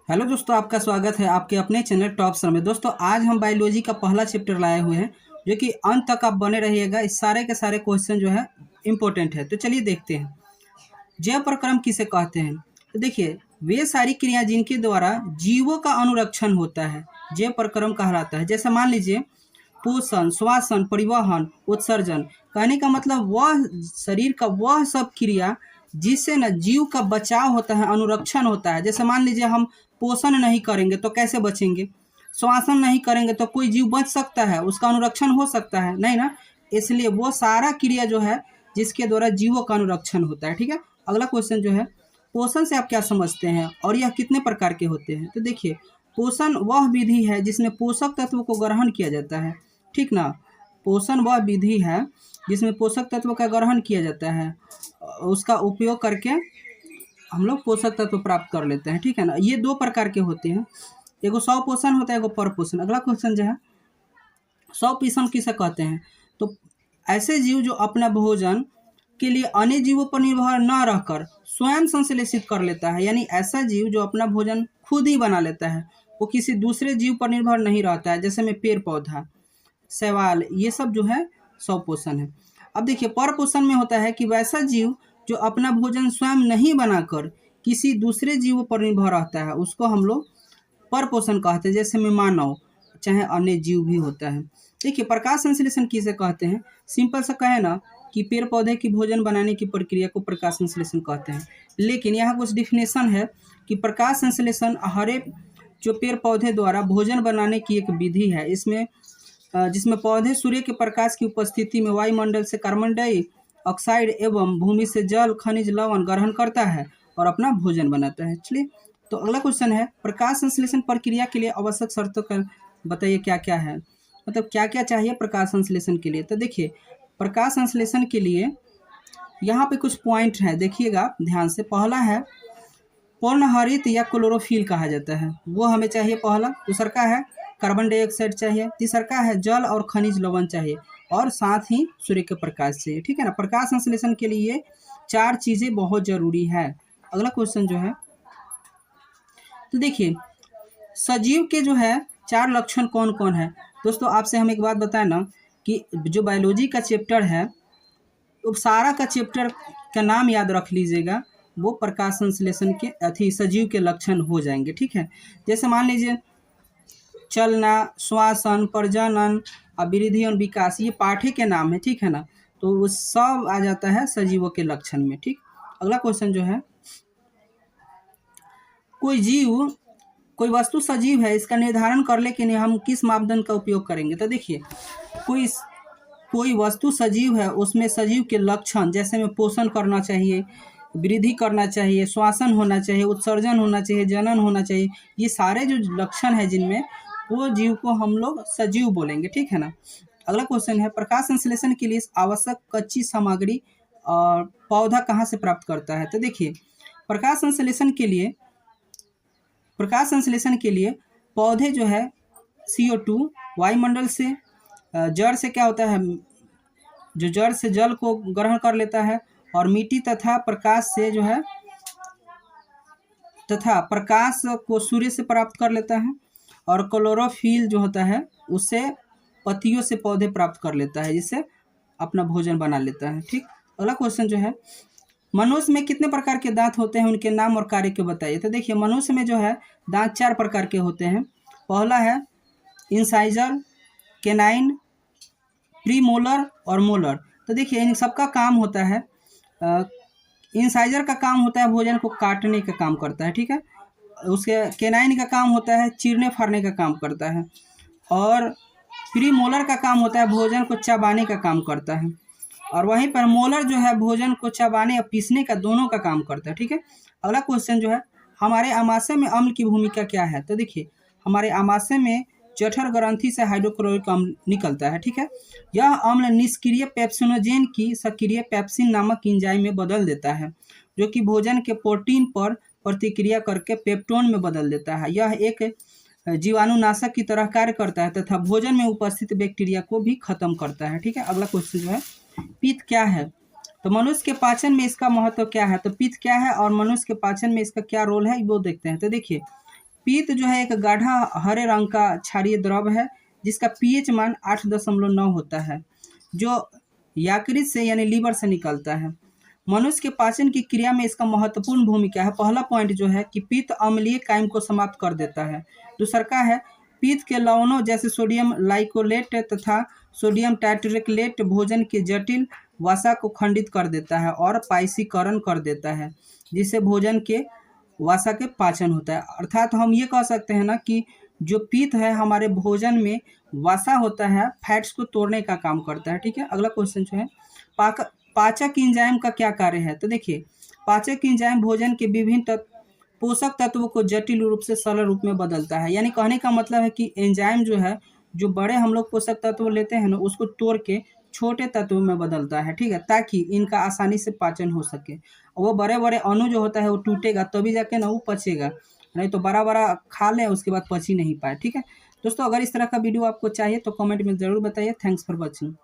Hello दोस्तों, आपका स्वागत है आपके अपने चैनल टॉप सर में। दोस्तों आज हम बायोलॉजी का पहला चैप्टर लाए हुए हैं जो कि अंत तक आप बने रहिएगा। इस सारे के सारे क्वेश्चन जो है इम्पोर्टेंट है। तो चलिए देखते हैं जैव प्रक्रम किसे कहते हैं। तो देखिए, वे सारी क्रिया जिनके द्वारा जीवों का अनुरक्षण होता है जैव प्रक्रम कहलाता है। जैसे मान लीजिए पोषण, श्वसन, परिवहन, उत्सर्जन। कहने का मतलब वह शरीर का वह सब क्रिया जिससे न जीव का बचाव होता है, अनुरक्षण होता है। जैसे मान लीजिए हम पोषण नहीं करेंगे तो कैसे बचेंगे, श्वसन नहीं करेंगे तो कोई जीव बच सकता है, उसका अनुरक्षण हो सकता है नहीं ना। इसलिए वो सारा क्रिया जो है जिसके द्वारा जीवों का अनुरक्षण होता है। ठीक है, अगला क्वेश्चन जो है, पोषण से आप क्या समझते हैं और यह कितने प्रकार के होते हैं। तो देखिए, पोषण वह विधि है जिसमें पोषक तत्वों को ग्रहण किया जाता है। ठीक ना, पोषण वह विधि है जिसमें पोषक तत्व का ग्रहण किया जाता है, उसका उपयोग करके हम लोग पोषक तत्व प्राप्त कर लेते हैं। ठीक है ना, ये दो प्रकार के होते हैं, एगो स्व पोषण होता है, एगो पर पोषण। अगला क्वेश्चन जो है, स्व पोषण किसे कहते हैं। तो ऐसे जीव जो अपना भोजन के लिए अन्य जीवों पर निर्भर न रहकर स्वयं संश्लेषित कर लेता है, यानी ऐसा जीव जो अपना भोजन खुद ही बना लेता है, वो किसी दूसरे जीव पर निर्भर नहीं रहता है। जैसे में पेड़ पौधा, शैवाल, ये सब जो है स्व पोषण है। अब देखिए, पर पोषण में होता है कि वैसा जीव जो अपना भोजन स्वयं नहीं बनाकर किसी दूसरे जीव पर निर्भर रहता है, उसको हम लोग पर पोषण कहते हैं। जैसे में मानव चाहे अन्य जीव भी होता है। देखिए, प्रकाश संश्लेषण किसे कहते हैं। सिंपल सा कहे ना कि पेड़ पौधे की भोजन बनाने की प्रक्रिया को प्रकाश संश्लेषण कहते हैं। लेकिन यहाँ कुछ डिफिनेशन है कि प्रकाश संश्लेषण हर एक जो पेड़ पौधे द्वारा भोजन बनाने की एक विधि है। इसमें जिसमें पौधे सूर्य के प्रकाश की उपस्थिति में वायुमंडल से कार्बन डाइऑक्साइड एवं भूमि से जल, खनिज, लवण ग्रहण करता है और अपना भोजन बनाता है। चलिए, तो अगला क्वेश्चन है, प्रकाश संश्लेषण प्रक्रिया के लिए आवश्यक शर्तों का बताइए क्या क्या है, मतलब क्या क्या चाहिए प्रकाश संश्लेषण के लिए। तो देखिए, प्रकाश संश्लेषण के लिए यहाँ पे कुछ पॉइंट है, देखिएगा ध्यान से। पहला है पूर्ण हरित या क्लोरोफिल कहा जाता है, वो हमें चाहिए पहला। दूसरा का है कार्बन डाइऑक्साइड चाहिए। तीसरा का है जल और खनिज लवण चाहिए, और साथ ही सूर्य के प्रकाश चाहिए। ठीक है ना, प्रकाश संश्लेषण के लिए चार चीज़ें बहुत जरूरी है। अगला क्वेश्चन जो है, तो देखिए सजीव के जो है चार लक्षण कौन कौन है। दोस्तों आपसे हम एक बात बताएं ना कि जो बायोलॉजी का चैप्टर है, तो सारा का चैप्टर का नाम याद रख लीजिएगा, वो प्रकाश संश्लेषण के सजीव के लक्षण हो जाएंगे। ठीक है, जैसे मान लीजिए चलना, श्वसन, प्रजनन, वृद्धि और विकास, ये पाठे के नाम है। ठीक है ना, तो वो सब आ जाता है सजीवों के लक्षण में। ठीक, अगला क्वेश्चन जो है, कोई वस्तु सजीव है, इसका निर्धारण करने के लिए हम किस मापदंड का उपयोग करेंगे। तो देखिए, कोई वस्तु सजीव है, उसमें सजीव के लक्षण जैसे में पोषण करना चाहिए, वृद्धि करना चाहिए, श्वसन होना चाहिए, उत्सर्जन होना चाहिए, जनन होना चाहिए, ये सारे जो लक्षण है जिनमें, वो जीव को हम लोग सजीव बोलेंगे। ठीक है ना, अगला क्वेश्चन है, प्रकाश संश्लेषण के लिए आवश्यक कच्ची सामग्री और पौधा कहाँ से प्राप्त करता है। तो देखिए, प्रकाश संश्लेषण के लिए पौधे जो है CO2 वायुमंडल से, जड़ से क्या होता है, जो जड़ से जल को ग्रहण कर लेता है, और मिट्टी तथा प्रकाश से जो है प्रकाश को सूर्य से प्राप्त कर लेता है, और क्लोरोफिल जो होता है उससे पत्तियों से पौधे प्राप्त कर लेता है, जिससे अपना भोजन बना लेता है। ठीक, अगला क्वेश्चन जो है, मनुष्य में कितने प्रकार के दांत होते हैं, उनके नाम और कार्य के बताइए। तो देखिए, मनुष्य में जो है दांत चार प्रकार के होते हैं। पहला है इंसाइजर, केनाइन, प्रीमोलर और मोलर। तो देखिए, इन सबका काम होता है, इंसाइजर का काम होता है भोजन को काटने का काम करता है। ठीक है, उसके केनाइन का काम होता है चीरने फाड़ने का काम करता है, और प्रीमोलर का काम होता है भोजन को चबाने का काम करता है, और वहीं पर मोलर जो है भोजन को चबाने या पीसने का दोनों का काम करता है। ठीक है, अगला क्वेश्चन जो है, हमारे आमाशय में अम्ल की भूमिका क्या है। तो देखिए, हमारे आमाशय में जठर ग्रंथि से हाइड्रोक्लोरिक अम्ल निकलता है। ठीक है, यह अम्ल निष्क्रिय पेप्सिनोजेन की सक्रिय पेप्सिन नामक एंजाइम में बदल देता है, जो कि भोजन के प्रोटीन पर प्रतिक्रिया करके पेप्टोन में बदल देता है। यह एक जीवाणुनाशक की तरह कार्य करता है तथा भोजन में उपस्थित बैक्टीरिया को भी खत्म करता है। ठीक है, अगला क्वेश्चन जो है, पित्त क्या है। तो मनुष्य के पाचन में इसका महत्व क्या है। तो पित्त क्या है और मनुष्य के पाचन में इसका क्या रोल है, वो देखते हैं। तो देखिए, पीत जो है एक गाढ़ा हरे रंग का क्षारीय द्रव है जिसका पीएच मान 8.9 होता है, जो यकृत से यानी लीवर से निकलता है। मनुष्य के पाचन की क्रिया में इसका महत्वपूर्ण भूमिका है। पहला पॉइंट जो है कि पित्त अम्लीय कायम को समाप्त कर देता है। दूसरा का है पित्त के लवणों जैसे सोडियम लाइकोलेट तथा सोडियम टाइट्रेटलेट भोजन के जटिल वसा को खंडित कर देता है और पाइसीकरण कर देता है, जिससे भोजन के वसा के पाचन होता है। अर्थात हम ये कह सकते हैं ना कि जो पित्त है हमारे भोजन में वसा होता है, फैट्स को तोड़ने का काम करता है। ठीक है, अगला क्वेश्चन जो है पाचक एंजाइम का क्या कार्य है। तो देखिए, पाचक एंजाइम भोजन के विभिन्न पोषक तत्वों को जटिल रूप से सरल रूप में बदलता है। यानी कहने का मतलब है कि एंजाइम जो है, जो बड़े हम लोग पोषक तत्व लेते हैं ना, उसको तोड़ के छोटे तत्वों में बदलता है। ठीक है, ताकि इनका आसानी से पाचन हो सके। वो बड़े बड़े अणु जो होता है वो टूटेगा तभी जाके ना वो पचेगा, नहीं तो बड़ा बड़ा खा लें उसके बाद पच ही नहीं पाए। ठीक है दोस्तों, अगर इस तरह का वीडियो आपको चाहिए तो कमेंट में ज़रूर बताइए। Thanks for watching.